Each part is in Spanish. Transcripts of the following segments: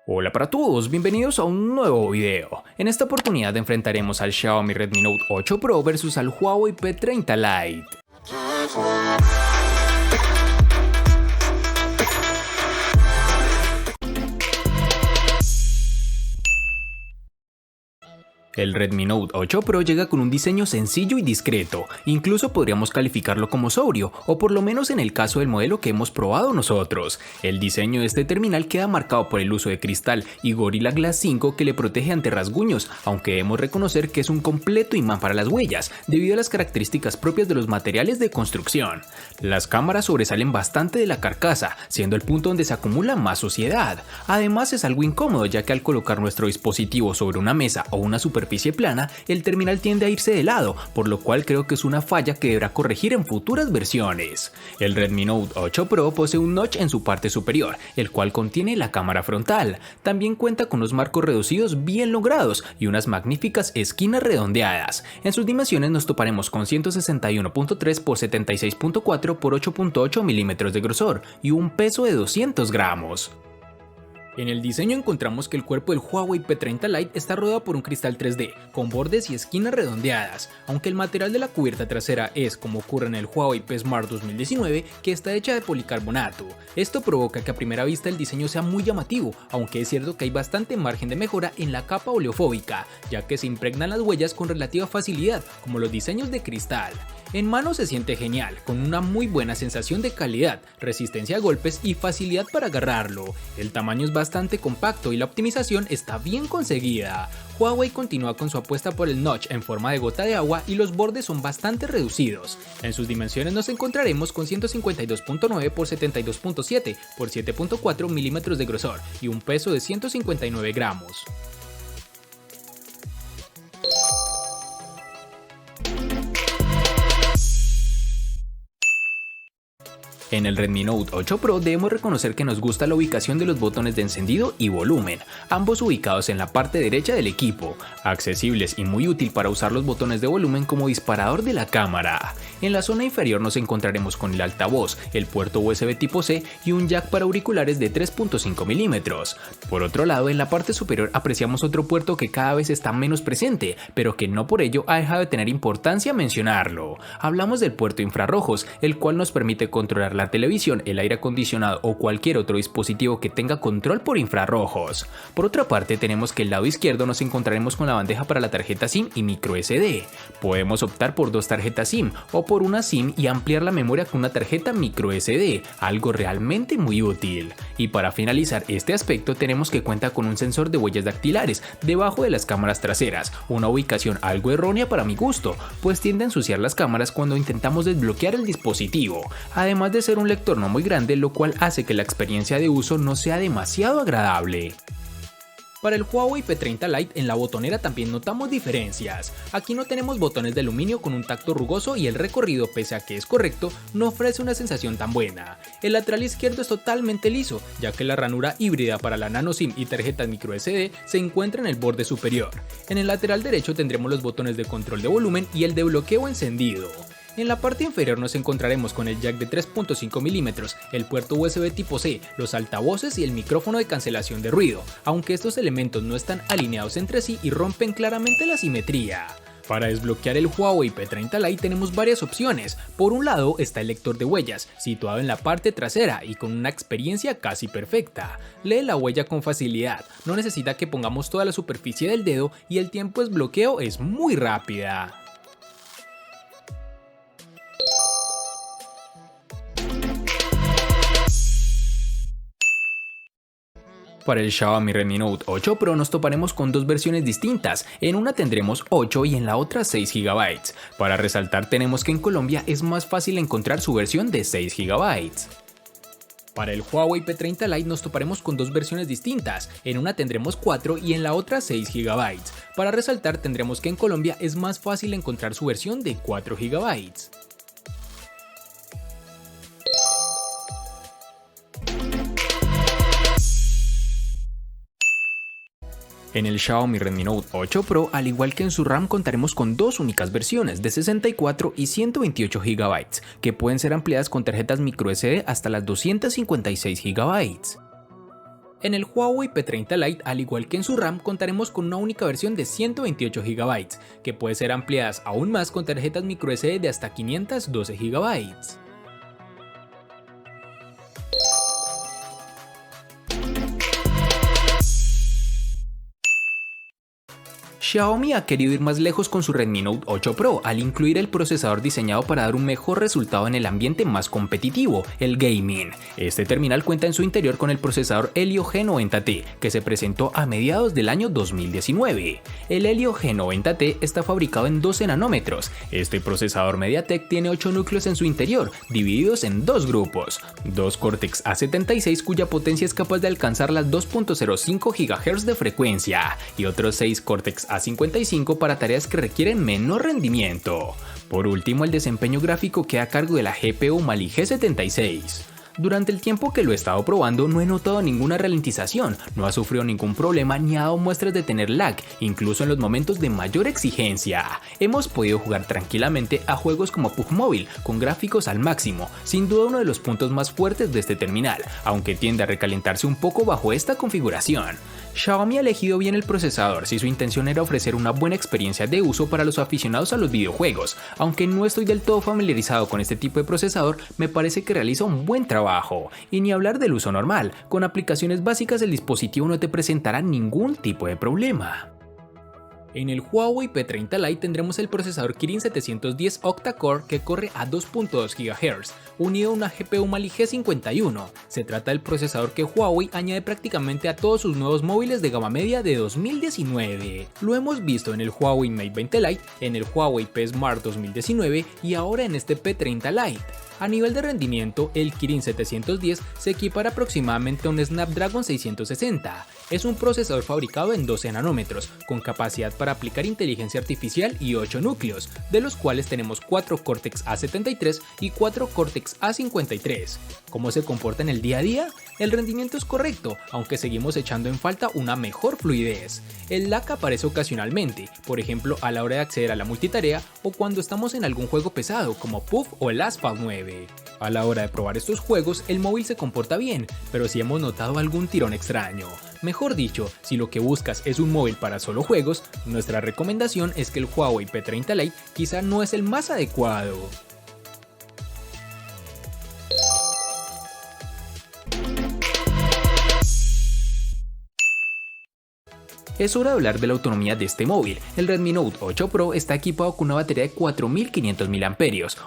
Hola para todos, bienvenidos a un nuevo video. En esta oportunidad enfrentaremos al Xiaomi Redmi Note 8 Pro versus al Huawei P30 Lite. El Redmi Note 8 Pro llega con un diseño sencillo y discreto, incluso podríamos calificarlo como sobrio, o por lo menos en el caso del modelo que hemos probado nosotros. El diseño de este terminal queda marcado por el uso de cristal y Gorilla Glass 5 que le protege ante rasguños, aunque debemos reconocer que es un completo imán para las huellas, debido a las características propias de los materiales de construcción. Las cámaras sobresalen bastante de la carcasa, siendo el punto donde se acumula más suciedad. Además es algo incómodo, ya que al colocar nuestro dispositivo sobre una mesa o una superficie plana, el terminal tiende a irse de lado, por lo cual creo que es una falla que deberá corregir en futuras versiones. El Redmi Note 8 Pro posee un notch en su parte superior, el cual contiene la cámara frontal. También cuenta con unos marcos reducidos bien logrados y unas magníficas esquinas redondeadas. En sus dimensiones nos toparemos con 161.3 x 76.4 x 8.8 milímetros de grosor y un peso de 200 gramos. En el diseño encontramos que el cuerpo del Huawei P30 Lite está rodeado por un cristal 3D, con bordes y esquinas redondeadas, aunque el material de la cubierta trasera es, como ocurre en el Huawei P Smart 2019, que está hecha de policarbonato. Esto provoca que a primera vista el diseño sea muy llamativo, aunque es cierto que hay bastante margen de mejora en la capa oleofóbica, ya que se impregnan las huellas con relativa facilidad, como los diseños de cristal. En mano se siente genial, con una muy buena sensación de calidad, resistencia a golpes y facilidad para agarrarlo. El tamaño es bastante compacto y la optimización está bien conseguida. Huawei continúa con su apuesta por el notch en forma de gota de agua y los bordes son bastante reducidos. En sus dimensiones nos encontraremos con 152.9 x 72.7 x 7.4 milímetros de grosor y un peso de 159 gramos. En el Redmi Note 8 Pro debemos reconocer que nos gusta la ubicación de los botones de encendido y volumen, ambos ubicados en la parte derecha del equipo, accesibles y muy útil para usar los botones de volumen como disparador de la cámara. En la zona inferior nos encontraremos con el altavoz, el puerto USB tipo C y un jack para auriculares de 3.5 milímetros. Por otro lado, en la parte superior apreciamos otro puerto que cada vez está menos presente, pero que no por ello ha dejado de tener importancia mencionarlo. Hablamos del puerto infrarrojos, el cual nos permite controlar la televisión, el aire acondicionado o cualquier otro dispositivo que tenga control por infrarrojos. Por otra parte, tenemos que el lado izquierdo nos encontraremos con la bandeja para la tarjeta SIM y micro SD. Podemos optar por dos tarjetas SIM o por una SIM y ampliar la memoria con una tarjeta micro SD, algo realmente muy útil. Y para finalizar este aspecto tenemos que cuenta con un sensor de huellas dactilares debajo de las cámaras traseras, una ubicación algo errónea para mi gusto, pues tiende a ensuciar las cámaras cuando intentamos desbloquear el dispositivo, además de ser un lector no muy grande, lo cual hace que la experiencia de uso no sea demasiado agradable. Para el Huawei P30 Lite en la botonera también notamos diferencias. Aquí no tenemos botones de aluminio con un tacto rugoso y el recorrido, pese a que es correcto, no ofrece una sensación tan buena. El lateral izquierdo es totalmente liso, ya que la ranura híbrida para la nano SIM y tarjetas micro SD se encuentra en el borde superior. En el lateral derecho tendremos los botones de control de volumen y el de bloqueo encendido. En la parte inferior nos encontraremos con el jack de 3.5 milímetros, el puerto USB tipo C, los altavoces y el micrófono de cancelación de ruido, aunque estos elementos no están alineados entre sí y rompen claramente la simetría. Para desbloquear el Huawei P30 Lite tenemos varias opciones. Por un lado está el lector de huellas, situado en la parte trasera y con una experiencia casi perfecta. Lee la huella con facilidad, no necesita que pongamos toda la superficie del dedo y el tiempo de desbloqueo es muy rápida. Para el Xiaomi Redmi Note 8 Pro nos toparemos con dos versiones distintas, en una tendremos 8 y en la otra 6 GB. Para resaltar tenemos que en Colombia es más fácil encontrar su versión de 6 GB. Para el Huawei P30 Lite nos toparemos con dos versiones distintas, en una tendremos 4 y en la otra 6 GB. Para resaltar tendremos que en Colombia es más fácil encontrar su versión de 4 GB. En el Xiaomi Redmi Note 8 Pro, al igual que en su RAM, contaremos con dos únicas versiones de 64 y 128 GB, que pueden ser ampliadas con tarjetas microSD hasta las 256 GB. En el Huawei P30 Lite, al igual que en su RAM, contaremos con una única versión de 128 GB, que puede ser ampliadas aún más con tarjetas microSD de hasta 512 GB. Xiaomi ha querido ir más lejos con su Redmi Note 8 Pro al incluir el procesador diseñado para dar un mejor resultado en el ambiente más competitivo, el gaming. Este terminal cuenta en su interior con el procesador Helio G90T, que se presentó a mediados del año 2019. El Helio G90T está fabricado en 12 nanómetros. Este procesador MediaTek tiene 8 núcleos en su interior, divididos en dos grupos. Dos Cortex A76 cuya potencia es capaz de alcanzar las 2.05 GHz de frecuencia y otros 6 Cortex A55 para tareas que requieren menor rendimiento. Por último, el desempeño gráfico queda a cargo de la GPU Mali G76. Durante el tiempo que lo he estado probando no he notado ninguna ralentización, no ha sufrido ningún problema ni ha dado muestras de tener lag, incluso en los momentos de mayor exigencia. Hemos podido jugar tranquilamente a juegos como PUBG Mobile, con gráficos al máximo, sin duda uno de los puntos más fuertes de este terminal, aunque tiende a recalentarse un poco bajo esta configuración. Xiaomi ha elegido bien el procesador si su intención era ofrecer una buena experiencia de uso para los aficionados a los videojuegos. Aunque no estoy del todo familiarizado con este tipo de procesador, me parece que realiza un buen trabajo. Y ni hablar del uso normal, con aplicaciones básicas el dispositivo no te presentará ningún tipo de problema. En el Huawei P30 Lite tendremos el procesador Kirin 710 octa-core que corre a 2.2 GHz, unido a una GPU Mali G51. Se trata del procesador que Huawei añade prácticamente a todos sus nuevos móviles de gama media de 2019. Lo hemos visto en el Huawei Mate 20 Lite, en el Huawei P Smart 2019 y ahora en este P30 Lite. A nivel de rendimiento, el Kirin 710 se equipara aproximadamente a un Snapdragon 660. Es un procesador fabricado en 12 nanómetros, con capacidad para aplicar inteligencia artificial y 8 núcleos, de los cuales tenemos 4 Cortex A73 y 4 Cortex A53. ¿Cómo se comporta en el día a día? El rendimiento es correcto, aunque seguimos echando en falta una mejor fluidez. El lag aparece ocasionalmente, por ejemplo a la hora de acceder a la multitarea o cuando estamos en algún juego pesado como PUBG o el Asphalt 9. A la hora de probar estos juegos, el móvil se comporta bien, pero sí hemos notado algún tirón extraño. Mejor dicho, si lo que buscas es un móvil para solo juegos, nuestra recomendación es que el Huawei P30 Lite quizá no es el más adecuado. Es hora de hablar de la autonomía de este móvil. El Redmi Note 8 Pro está equipado con una batería de 4500 mAh,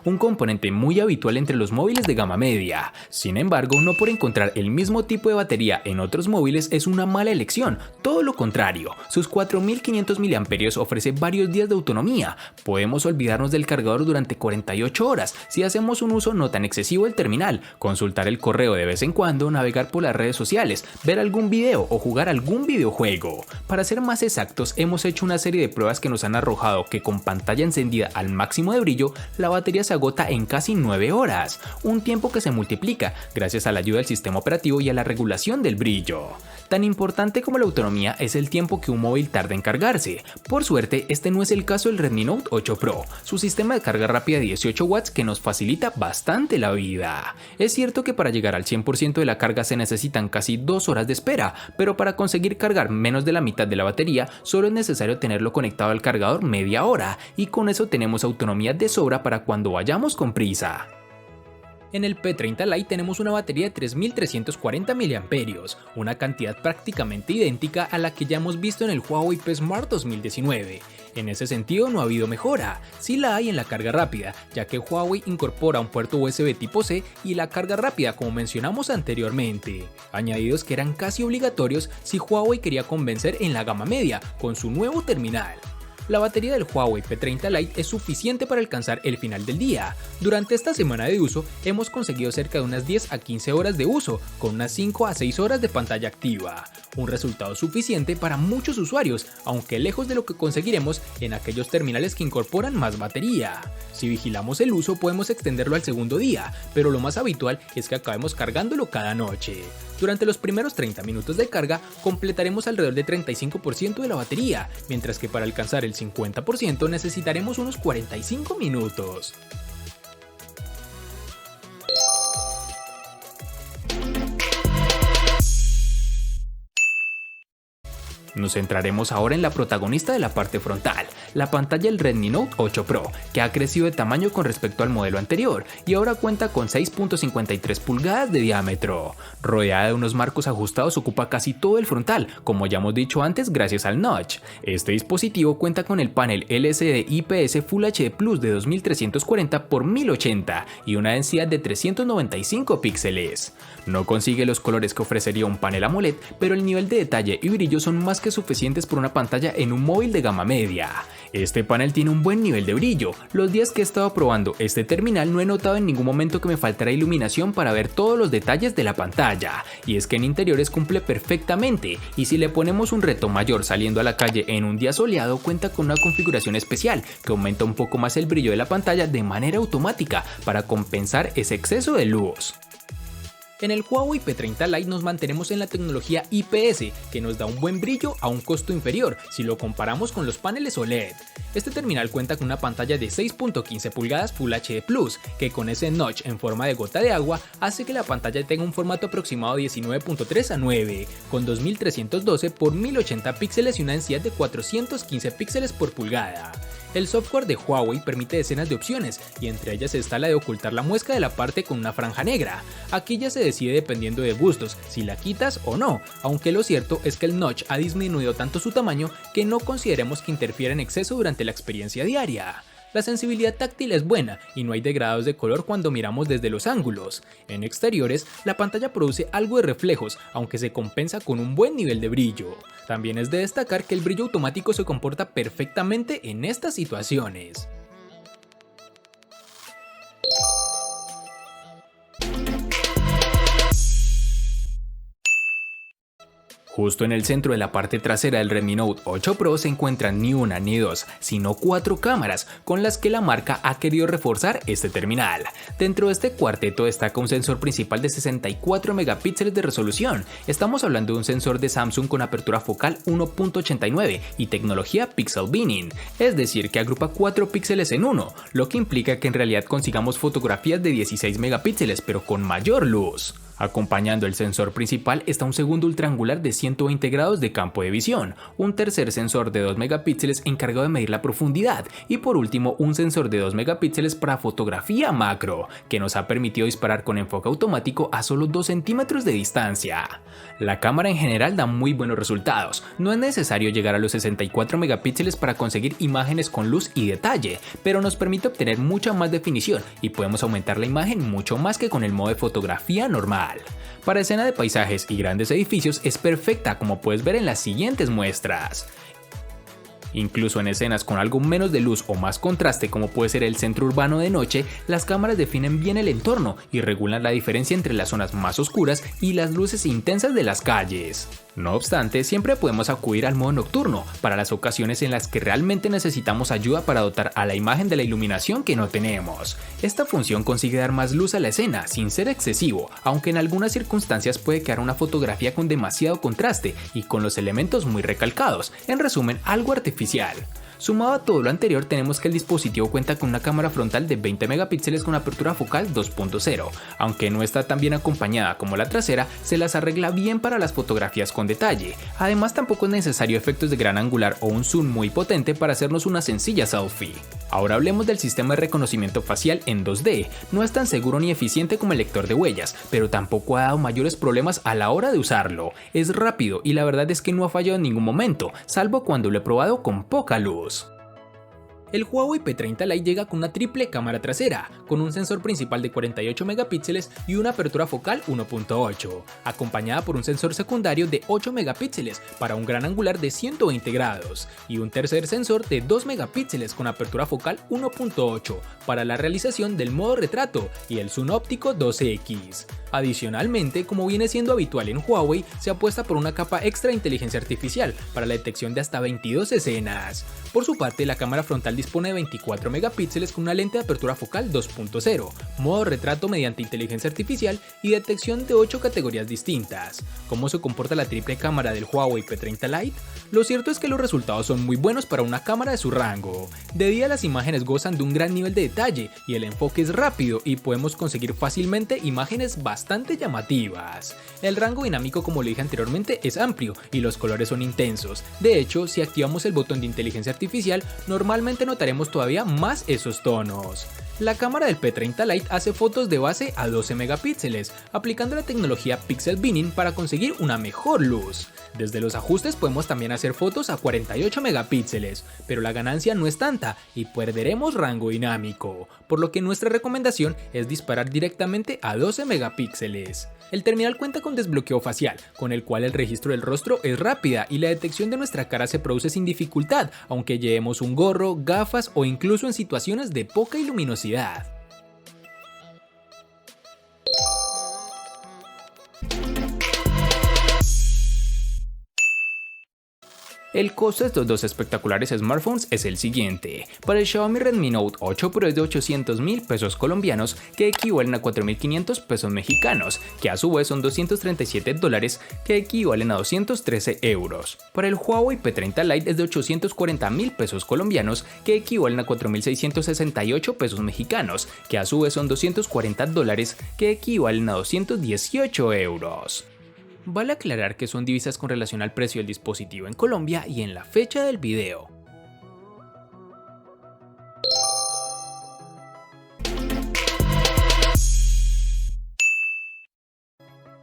un componente muy habitual entre los móviles de gama media. Sin embargo, no por encontrar el mismo tipo de batería en otros móviles es una mala elección, todo lo contrario. Sus 4500 mAh ofrece varios días de autonomía. Podemos olvidarnos del cargador durante 48 horas si hacemos un uso no tan excesivo del terminal, consultar el correo de vez en cuando, navegar por las redes sociales, ver algún video o jugar algún videojuego. Para ser más exactos, hemos hecho una serie de pruebas que nos han arrojado que con pantalla encendida al máximo de brillo, la batería se agota en casi 9 horas, un tiempo que se multiplica gracias a la ayuda del sistema operativo y a la regulación del brillo. Tan importante como la autonomía es el tiempo que un móvil tarda en cargarse. Por suerte, este no es el caso del Redmi Note 8 Pro, su sistema de carga rápida de 18 watts que nos facilita bastante la vida. Es cierto que para llegar al 100% de la carga se necesitan casi 2 horas de espera, pero para conseguir cargar menos de la mitad de la batería solo es necesario tenerlo conectado al cargador media hora y con eso tenemos autonomía de sobra para cuando vayamos con prisa. En el P30 Lite tenemos una batería de 3340 mAh, una cantidad prácticamente idéntica a la que ya hemos visto en el Huawei P Smart 2019. En ese sentido no ha habido mejora, sí la hay en la carga rápida, ya que Huawei incorpora un puerto USB tipo C y la carga rápida como mencionamos anteriormente, añadidos que eran casi obligatorios si Huawei quería convencer en la gama media con su nuevo terminal. La batería del Huawei P30 Lite es suficiente para alcanzar el final del día. Durante esta semana de uso hemos conseguido cerca de unas 10 a 15 horas de uso, con unas 5 a 6 horas de pantalla activa. Un resultado suficiente para muchos usuarios, aunque lejos de lo que conseguiremos en aquellos terminales que incorporan más batería. Si vigilamos el uso podemos extenderlo al segundo día, pero lo más habitual es que acabemos cargándolo cada noche. Durante los primeros 30 minutos de carga completaremos alrededor de 35% de la batería, mientras que para alcanzar el 50% necesitaremos unos 45 minutos. Nos centraremos ahora en la protagonista de la parte frontal, la pantalla del Redmi Note 8 Pro, que ha crecido de tamaño con respecto al modelo anterior y ahora cuenta con 6.53 pulgadas de diámetro. Rodeada de unos marcos ajustados ocupa casi todo el frontal, como ya hemos dicho antes gracias al notch. Este dispositivo cuenta con el panel LCD IPS Full HD Plus de 2340 x 1080 y una densidad de 395 píxeles. No consigue los colores que ofrecería un panel AMOLED, pero el nivel de detalle y brillo son más que suficientes por una pantalla en un móvil de gama media. Este panel tiene un buen nivel de brillo. Los días que he estado probando este terminal no he notado en ningún momento que me faltara iluminación para ver todos los detalles de la pantalla, y es que en interiores cumple perfectamente, y si le ponemos un reto mayor saliendo a la calle en un día soleado, cuenta con una configuración especial que aumenta un poco más el brillo de la pantalla de manera automática para compensar ese exceso de luz. En el Huawei P30 Lite nos mantenemos en la tecnología IPS, que nos da un buen brillo a un costo inferior si lo comparamos con los paneles OLED. Este terminal cuenta con una pantalla de 6.15 pulgadas Full HD Plus, que con ese notch en forma de gota de agua hace que la pantalla tenga un formato aproximado de 19.3 a 9, con 2312 x 1080 píxeles y una densidad de 415 píxeles por pulgada. El software de Huawei permite decenas de opciones, y entre ellas está la de ocultar la muesca de la parte con una franja negra. Aquí ya se decide dependiendo de gustos, si la quitas o no, aunque lo cierto es que el notch ha disminuido tanto su tamaño que no consideremos que interfiera en exceso durante la experiencia diaria. La sensibilidad táctil es buena y no hay degrados de color cuando miramos desde los ángulos. En exteriores, la pantalla produce algo de reflejos, aunque se compensa con un buen nivel de brillo. También es de destacar que el brillo automático se comporta perfectamente en estas situaciones. Justo en el centro de la parte trasera del Redmi Note 8 Pro se encuentran ni una ni dos, sino 4 cámaras con las que la marca ha querido reforzar este terminal. Dentro de este cuarteto destaca un sensor principal de 64 megapíxeles de resolución. Estamos hablando de un sensor de Samsung con apertura focal 1.89 y tecnología Pixel Binning, es decir que agrupa 4 píxeles en uno, lo que implica que en realidad consigamos fotografías de 16 megapíxeles pero con mayor luz. Acompañando el sensor principal está un segundo ultraangular de 120 grados de campo de visión, un tercer sensor de 2 megapíxeles encargado de medir la profundidad y por último un sensor de 2 megapíxeles para fotografía macro, que nos ha permitido disparar con enfoque automático a solo 2 centímetros de distancia. La cámara en general da muy buenos resultados, no es necesario llegar a los 64 megapíxeles para conseguir imágenes con luz y detalle, pero nos permite obtener mucha más definición y podemos aumentar la imagen mucho más que con el modo de fotografía normal. Para escena de paisajes y grandes edificios es perfecta, como puedes ver en las siguientes muestras. Incluso en escenas con algo menos de luz o más contraste, como puede ser el centro urbano de noche, las cámaras definen bien el entorno y regulan la diferencia entre las zonas más oscuras y las luces intensas de las calles. No obstante, siempre podemos acudir al modo nocturno para las ocasiones en las que realmente necesitamos ayuda para dotar a la imagen de la iluminación que no tenemos. Esta función consigue dar más luz a la escena sin ser excesivo, aunque en algunas circunstancias puede quedar una fotografía con demasiado contraste y con los elementos muy recalcados, en resumen algo artificial. Sumado a todo lo anterior, tenemos que el dispositivo cuenta con una cámara frontal de 20 megapíxeles con apertura focal 2.0, aunque no está tan bien acompañada como la trasera, se las arregla bien para las fotografías con detalle. Además, tampoco es necesario efectos de gran angular o un zoom muy potente para hacernos una sencilla selfie. Ahora hablemos del sistema de reconocimiento facial en 2D. No es tan seguro ni eficiente como el lector de huellas, pero tampoco ha dado mayores problemas a la hora de usarlo. Es rápido y la verdad es que no ha fallado en ningún momento, salvo cuando lo he probado con poca luz. El Huawei P30 Lite llega con una triple cámara trasera, con un sensor principal de 48 megapíxeles y una apertura focal 1.8, acompañada por un sensor secundario de 8 megapíxeles para un gran angular de 120 grados, y un tercer sensor de 2 megapíxeles con apertura focal 1.8 para la realización del modo retrato y el zoom óptico 12x. Adicionalmente, como viene siendo habitual en Huawei, se apuesta por una capa extra de inteligencia artificial para la detección de hasta 22 escenas. Por su parte, la cámara frontal dispone de 24 megapíxeles con una lente de apertura focal 2.0, modo retrato mediante inteligencia artificial y detección de 8 categorías distintas. ¿Cómo se comporta la triple cámara del Huawei P30 Lite? Lo cierto es que los resultados son muy buenos para una cámara de su rango. De día las imágenes gozan de un gran nivel de detalle y el enfoque es rápido y podemos conseguir fácilmente imágenes bastante llamativas. El rango dinámico, como le dije anteriormente, es amplio y los colores son intensos. De hecho, si activamos el botón de inteligencia artificial, normalmente notaremos todavía más esos tonos. La cámara del P30 Lite hace fotos de base a 12 megapíxeles, aplicando la tecnología Pixel Binning para conseguir una mejor luz. Desde los ajustes podemos también hacer fotos a 48 megapíxeles, pero la ganancia no es tanta y perderemos rango dinámico, por lo que nuestra recomendación es disparar directamente a 12 megapíxeles. El terminal cuenta con desbloqueo facial, con el cual el registro del rostro es rápida y la detección de nuestra cara se produce sin dificultad, aunque llevemos un gorro, gafas o incluso en situaciones de poca luminosidad. El costo de estos dos espectaculares smartphones es el siguiente. Para el Xiaomi Redmi Note 8 Pro es de 800.000 pesos colombianos, que equivalen a 4.500 pesos mexicanos, que a su vez son $237, que equivalen a 213 euros. Para el Huawei P30 Lite es de 840.000 pesos colombianos, que equivalen a 4.668 pesos mexicanos, que a su vez son $240, que equivalen a 218 euros. Vale aclarar que son divisas con relación al precio del dispositivo en Colombia y en la fecha del video.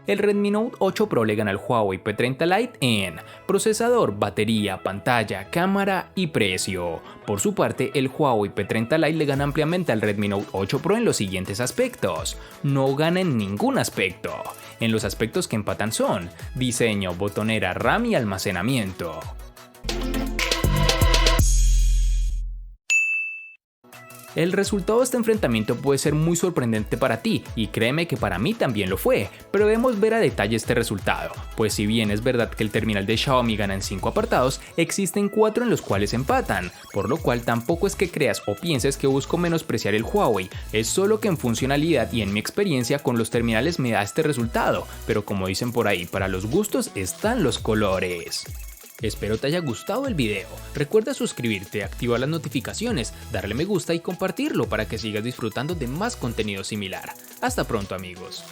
El Redmi Note 8 Pro le gana al Huawei P30 Lite en procesador, batería, pantalla, cámara y precio. Por su parte, el Huawei P30 Lite le gana ampliamente al Redmi Note 8 Pro en los siguientes aspectos. No gana en ningún aspecto. En los aspectos que empatan son diseño, botonera, RAM y almacenamiento. El resultado de este enfrentamiento puede ser muy sorprendente para ti, y créeme que para mí también lo fue, pero debemos ver a detalle este resultado, pues si bien es verdad que el terminal de Xiaomi gana en 5 apartados, existen 4 en los cuales empatan, por lo cual tampoco es que creas o pienses que busco menospreciar el Huawei, es solo que en funcionalidad y en mi experiencia con los terminales me da este resultado, pero como dicen por ahí, para los gustos están los colores. Espero te haya gustado el video, recuerda suscribirte, activar las notificaciones, darle me gusta y compartirlo para que sigas disfrutando de más contenido similar. Hasta pronto amigos.